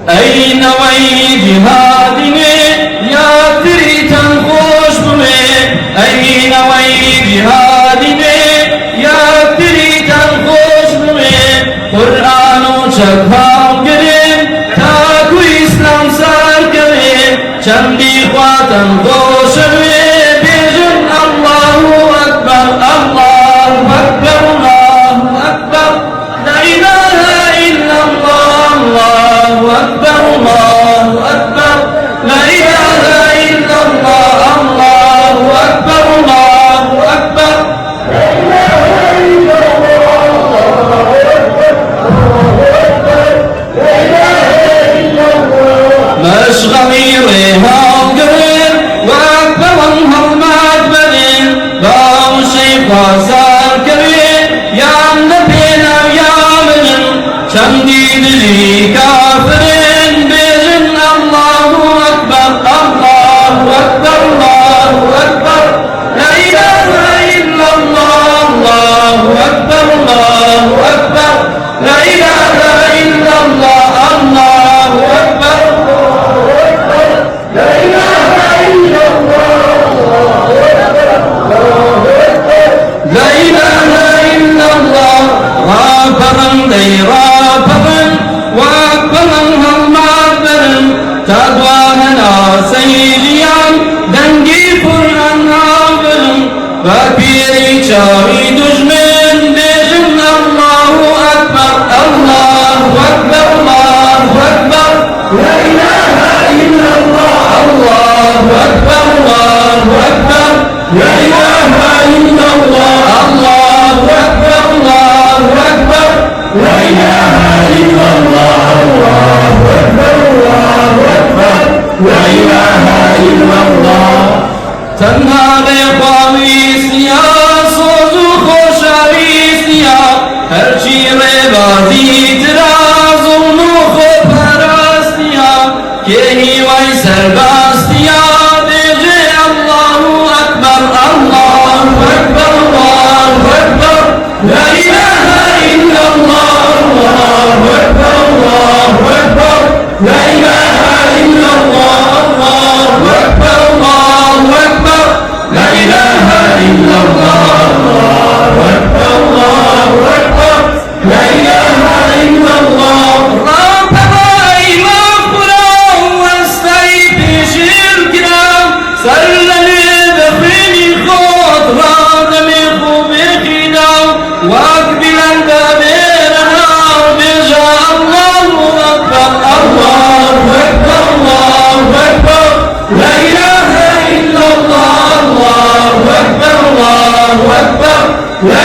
أين وي جهادني يا تريتن خوش بمي أين وي جهادني يا تريتن خوش بمي قرآن وشكام قرين تاكو إسلام سار قرين چندی خواتن خوش بمي بيجن الله أكبر الله أكبر الله أكبر لا إله إلا الله الله أكبر الله أكبر لا إله إلا الله الله أكبر الله أكبر لا إله إلا الله الله أكبر لا إله إلا الله مشغلي ريهام قرين وأكبر انهضمات بدين باوشي قاسار كرين يا نبينا يا من چندی دلی کافرین بیجن الله أكبر الله أكبر الله أكبر لا إله إلا الله الله أكبر الله أكبر لا إله إلا الله الله أكبر لا إله إلا الله الله أكبر لا إله إلا الله رافضا ديرا وأكبرن هالمعبرن تدواهنا سيجيان دنجي فرن هابرن وبيري شاوي دجمن بيجن الله أكبر الله أكبر الله أكبر لا إله إلا الله الله أكبر الله أكبر لا إله إلا الله الله أكبر الله أكبر لا إله إلا الله الله أكبر الله أكبر لا إله إلا الله تنها لقاويسنيا صوزو خوشاويسنيا هرچی ربازی تراز ونوخو پرستنیا که هیوای سربستنیا بیجه الله أكبر الله أكبر الله أكبر لا إله إلا الله الله أكبر الله أكبر لا إله إلا الله الله أكبر الله أكبر لا إله إلا الله الله أكبر الله أكبر لا إله إلا الله ربنا إمام قرآن واستعيب شركنا سلمي بخيني خود رادمي خوبخنا واقبل البابيرنا بجاء الله أكبر الله أكبر الله أكبر لا إله إلا الله الله أكبر الله أكبر لا